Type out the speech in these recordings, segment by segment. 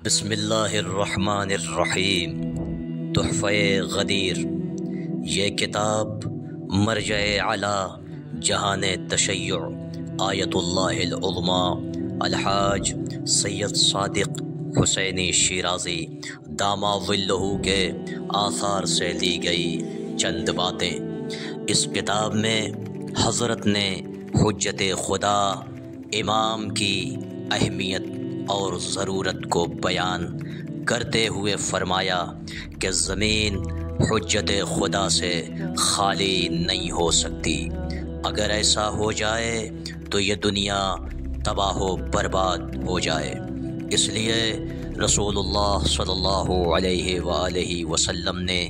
بسم اللہ الرحمن الرحیم۔ تحفہ غدیر، یہ کتاب مرجع اعلی جہان تشیع آیت اللہ العظمی الحاج سید صادق حسینی شیرازی دامہ ظلہ کے آثار سے لی گئی چند باتیں۔ اس کتاب میں حضرت نے حجت خدا امام کی اہمیت اور ضرورت کو بیان کرتے ہوئے فرمایا کہ زمین حجت خدا سے خالی نہیں ہو سکتی۔ اگر ایسا ہو جائے تو یہ دنیا تباہ و برباد ہو جائے۔ اس لیے رسول اللہ صلی اللہ علیہ وآلہ وسلم نے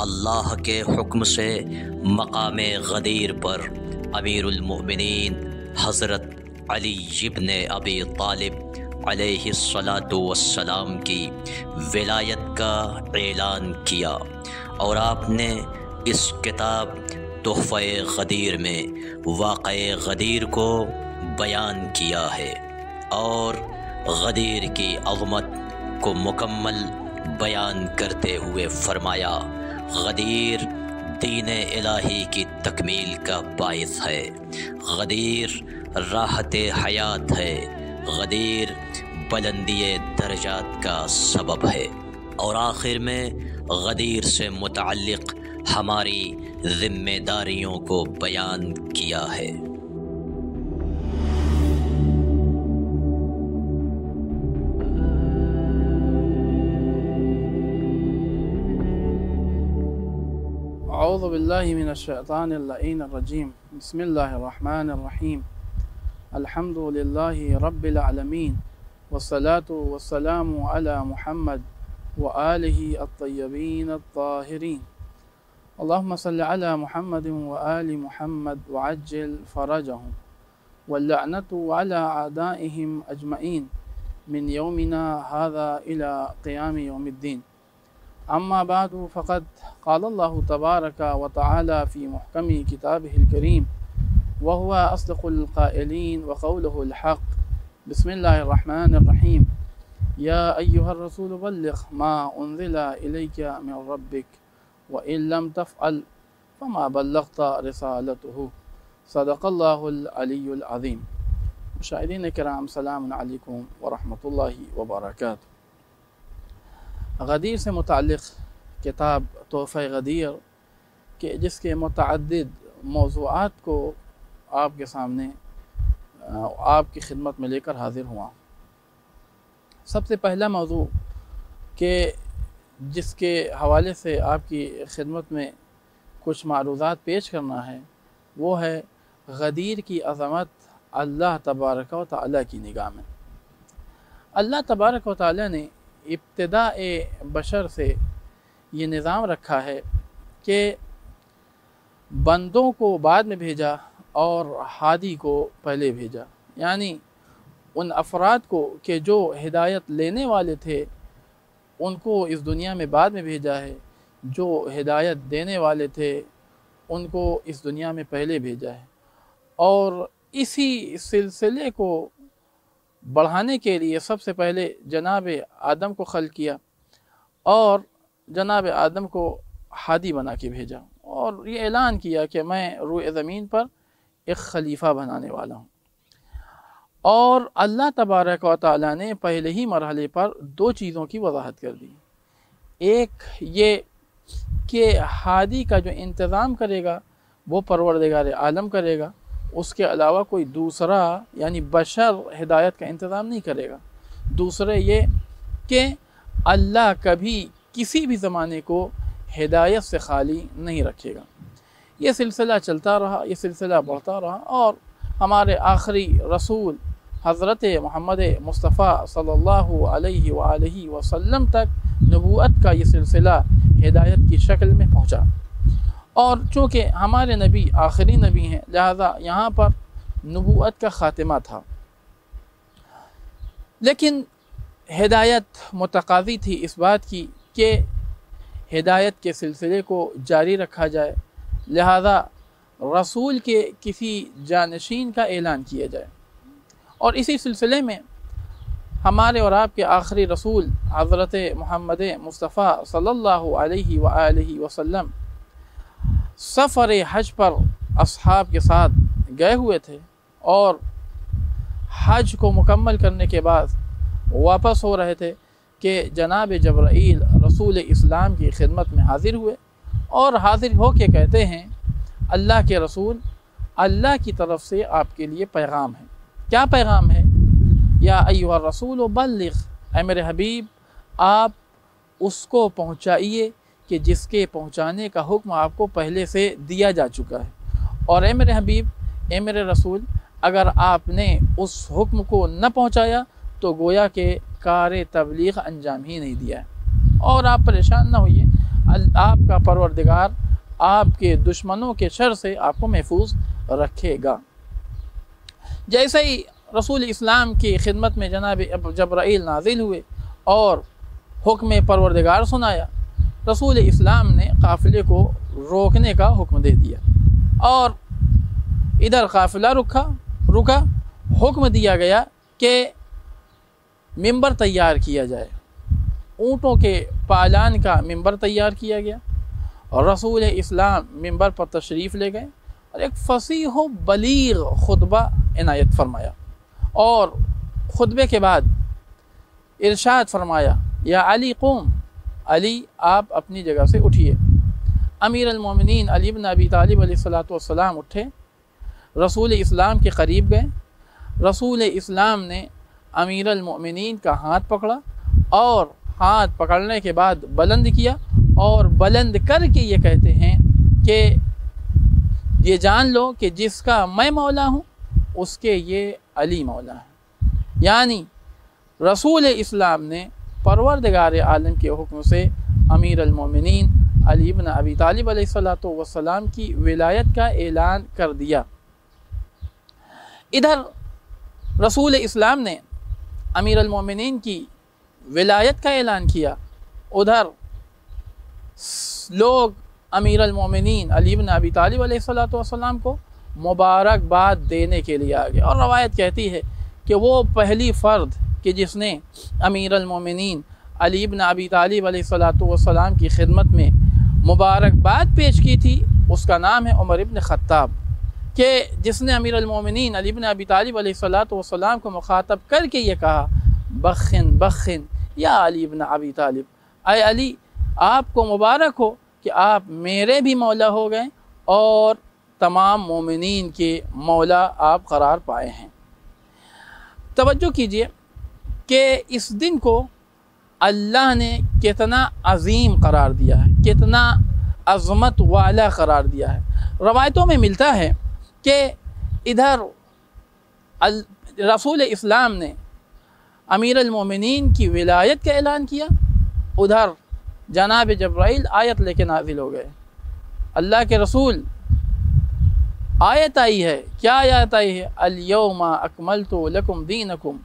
اللہ کے حکم سے مقام غدیر پر امیر المؤمنین حضرت علی ابن ابی طالب علیہ الصلاۃ والسلام کی ولایت کا اعلان کیا، اور آپ نے اس کتاب تحفہ غدیر میں واقع غدیر کو بیان کیا ہے اور غدیر کی عظمت کو مکمل بیان کرتے ہوئے فرمایا، غدیر دین الہی کی تکمیل کا باعث ہے، غدیر راحت حیات ہے، غدیر بلندی درجات کا سبب ہے، اور آخر میں غدیر سے متعلق ہماری ذمہ داریوں کو بیان کیا ہے۔ اعوذ باللہ من الشیطان اللعین الرجیم، بسم اللہ الرحمن الرحیم، الحمد للہ رب العالمین، والصلاة والسلام علی محمد وآلہ الطیبین الطاہرین، اللہم صل علی محمد وآل محمد وعجل فرجہم، واللعنۃ علی اعدائہم اجمعین من یومنا ھذا الی قیام یوم الدین۔ اما بعد فقد قال اللہ تبارک وتعالی فی محکم کتابہ الکریم وهو أصدق القائلين وقوله الحق، بسم الله الرحمن الرحيم، يا أيها الرسول بلغ ما أنزل إليك من ربك وإن لم تفعل فما بلغت رسالته، صدق الله العلي العظيم۔ مشاہدین کرام، السلام علیکم ورحمۃ اللہ وبرکاتہ۔ غدیر سے متعلق کتاب تحفہ غدیر کہ جس کے متعدد موضوعات کو آپ کے سامنے آپ کی خدمت میں لے کر حاضر ہوا۔ سب سے پہلا موضوع کہ جس کے حوالے سے آپ کی خدمت میں کچھ معروضات پیش کرنا ہے وہ ہے غدیر کی عظمت اللہ تبارک و تعالیٰ کی نگاہ میں۔ اللہ تبارک و تعالیٰ نے ابتداء بشر سے یہ نظام رکھا ہے کہ بندوں کو بعد میں بھیجا اور ہادی کو پہلے بھیجا، یعنی ان افراد کو کہ جو ہدایت لینے والے تھے ان کو اس دنیا میں بعد میں بھیجا ہے، جو ہدایت دینے والے تھے ان کو اس دنیا میں پہلے بھیجا ہے، اور اسی سلسلے کو بڑھانے کے لیے سب سے پہلے جناب آدم کو خلق کیا اور جناب آدم کو ہادی بنا کے بھیجا، اور یہ اعلان کیا کہ میں روئے زمین پر ایک خلیفہ بنانے والا ہوں۔ اور اللہ تبارک و تعالیٰ نے پہلے ہی مرحلے پر دو چیزوں کی وضاحت کر دی۔ ایک یہ کہ ہادی کا جو انتظام کرے گا وہ پروردگار عالم کرے گا، اس کے علاوہ کوئی دوسرا یعنی بشر ہدایت کا انتظام نہیں کرے گا۔ دوسرے یہ کہ اللہ کبھی کسی بھی زمانے کو ہدایت سے خالی نہیں رکھے گا۔ یہ سلسلہ چلتا رہا، یہ سلسلہ بڑھتا رہا، اور ہمارے آخری رسول حضرت محمد مصطفیٰ صلی اللہ علیہ وآلہ وسلم تک نبوت کا یہ سلسلہ ہدایت کی شکل میں پہنچا، اور چونکہ ہمارے نبی آخری نبی ہیں لہذا یہاں پر نبوت کا خاتمہ تھا، لیکن ہدایت متقاضی تھی اس بات کی کہ ہدایت کے سلسلے کو جاری رکھا جائے، لہذا رسول کے کسی جانشین کا اعلان کیا جائے، اور اسی سلسلے میں ہمارے اور آپ کے آخری رسول حضرت محمد مصطفیٰ صلی اللہ علیہ وآلہ وسلم سفر حج پر اصحاب کے ساتھ گئے ہوئے تھے، اور حج کو مکمل کرنے کے بعد واپس ہو رہے تھے کہ جناب جبرائیل رسول اسلام کی خدمت میں حاضر ہوئے، اور حاضر ہو کے کہتے ہیں اللہ کے رسول، اللہ کی طرف سے آپ کے لیے پیغام ہے۔ کیا پیغام ہے؟ یا ایھا الرسول بلغ، اے میرے حبیب آپ اس کو پہنچائیے کہ جس کے پہنچانے کا حکم آپ کو پہلے سے دیا جا چکا ہے، اور اے میرے حبیب، اے میرے رسول، اگر آپ نے اس حکم کو نہ پہنچایا تو گویا کہ کار تبلیغ انجام ہی نہیں دیا ہے، اور آپ پریشان نہ ہوئیے، آپ کا پروردگار آپ کے دشمنوں کے شر سے آپ کو محفوظ رکھے گا۔ جیسے ہی رسول اسلام کی خدمت میں جناب جبرائیل نازل ہوئے اور حکم پروردگار سنایا، رسول اسلام نے قافلے کو روکنے کا حکم دے دیا، اور ادھر قافلہ رکا، حکم دیا گیا کہ ممبر تیار کیا جائے، اونٹوں کے پالان کا ممبر تیار کیا گیا، اور رسول اسلام ممبر پر تشریف لے گئے اور ایک فصیح و بلیغ خطبہ عنایت فرمایا، اور خطبے کے بعد ارشاد فرمایا یا علی قوم، علی آپ اپنی جگہ سے اٹھیے۔ امیر المومنین علی بن ابی طالب علیہ السلام اٹھے، رسول اسلام کے قریب گئے، رسول اسلام نے امیر المومنین کا ہاتھ پکڑا، اور ہاتھ پکڑنے کے بعد بلند کیا، اور بلند کر کے یہ کہتے ہیں کہ یہ جان لو کہ جس کا میں مولا ہوں اس کے یہ علی مولا ہے۔ یعنی رسول اسلام نے پروردگار عالم کے حکم سے امیر المومنین علی بن ابی طالب علیہ السلام کی ولایت کا اعلان کر دیا۔ ادھر رسول اسلام نے امیر المومنین کی ولایت کا اعلان کیا، ادھر لوگ امیر المومنین علی بن ابی طالب علیہ السلام کو مبارکباد دینے کے لیے آگے، اور روایت کہتی ہے کہ وہ پہلی فرد کہ جس نے امیر المومنین علی بن ابی طالب علیہ السلام کی خدمت میں مبارکباد پیش کی تھی، اس کا نام ہے عمر ابن خطاب، کہ جس نے امیر المومنین علی بن ابی طالب علیہ السلام کو مخاطب کر کے یہ کہا بخن یا علی بن ابی طالب، اے علی آپ کو مبارک ہو کہ آپ میرے بھی مولا ہو گئے اور تمام مومنین کے مولا آپ قرار پائے ہیں۔ توجہ کیجئے کہ اس دن کو اللہ نے کتنا عظیم قرار دیا ہے، کتنا عظمت والا قرار دیا ہے۔ روایتوں میں ملتا ہے کہ ادھر رسول اسلام نے امیر المومنین کی ولایت کا اعلان کیا، ادھر جناب جبرائیل آیت لے کے نازل ہو گئے۔ اللہ کے رسول آیت آئی ہے، کیا آیت آئی ہے؟ الیوم اکملت لکم دینکم،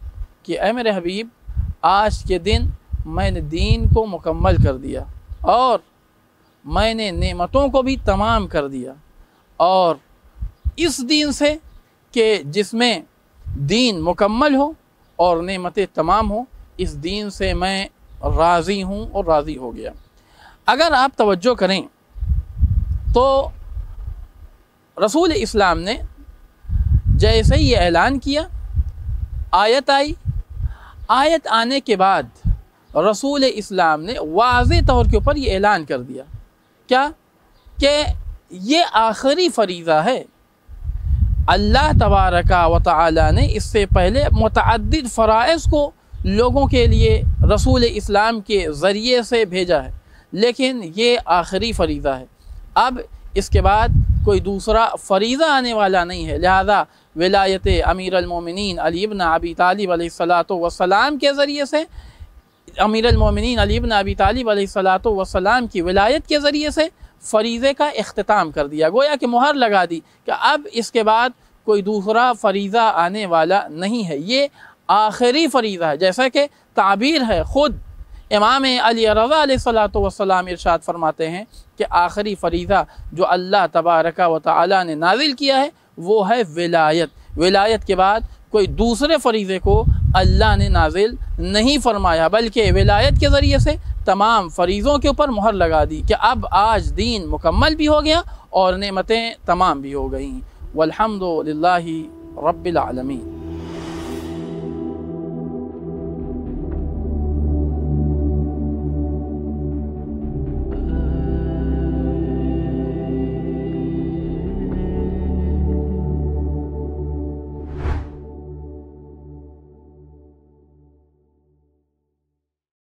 کہ اے میرے حبیب آج کے دن میں نے دین کو مکمل کر دیا، اور میں نے نعمتوں کو بھی تمام کر دیا، اور اس دین سے کہ جس میں دین مکمل ہو اور نعمتیں تمام ہوں، اس دین سے میں راضی ہوں اور راضی ہو گیا۔ اگر آپ توجہ کریں تو رسول اسلام نے جیسے ہی یہ اعلان کیا، آیت آئی، آیت آنے کے بعد رسول اسلام نے واضح طور کے اوپر یہ اعلان کر دیا، کیا کہ یہ آخری فریضہ ہے۔ اللہ تبارک و تعالی نے اس سے پہلے متعدد فرائض کو لوگوں کے لیے رسول اسلام کے ذریعے سے بھیجا ہے، لیکن یہ آخری فریضہ ہے۔ اب اس کے بعد کوئی دوسرا فریضہ آنے والا نہیں ہے، لہذا ولایت امیر المومنین علی بن ابی طالب علیہ السلام کے ذریعے سے، امیر المومنین علی بن ابی طالب علیہ السلام کی ولایت کے ذریعے سے فریضے کا اختتام کر دیا، گویا کہ مہر لگا دی کہ اب اس کے بعد کوئی دوسرا فریضہ آنے والا نہیں ہے، یہ آخری فریضہ ہے۔ جیسا کہ تعبیر ہے، خود امام علی رضا علیہ السلام ارشاد فرماتے ہیں کہ آخری فریضہ جو اللہ تبارک و تعالی نے نازل کیا ہے وہ ہے ولایت۔ ولایت کے بعد کوئی دوسرے فریضے کو اللہ نے نازل نہیں فرمایا، بلکہ ولایت کے ذریعے سے تمام فریضوں کے اوپر مہر لگا دی کہ اب آج دین مکمل بھی ہو گیا اور نعمتیں تمام بھی ہو گئیں۔ والحمد للہ رب العالمین۔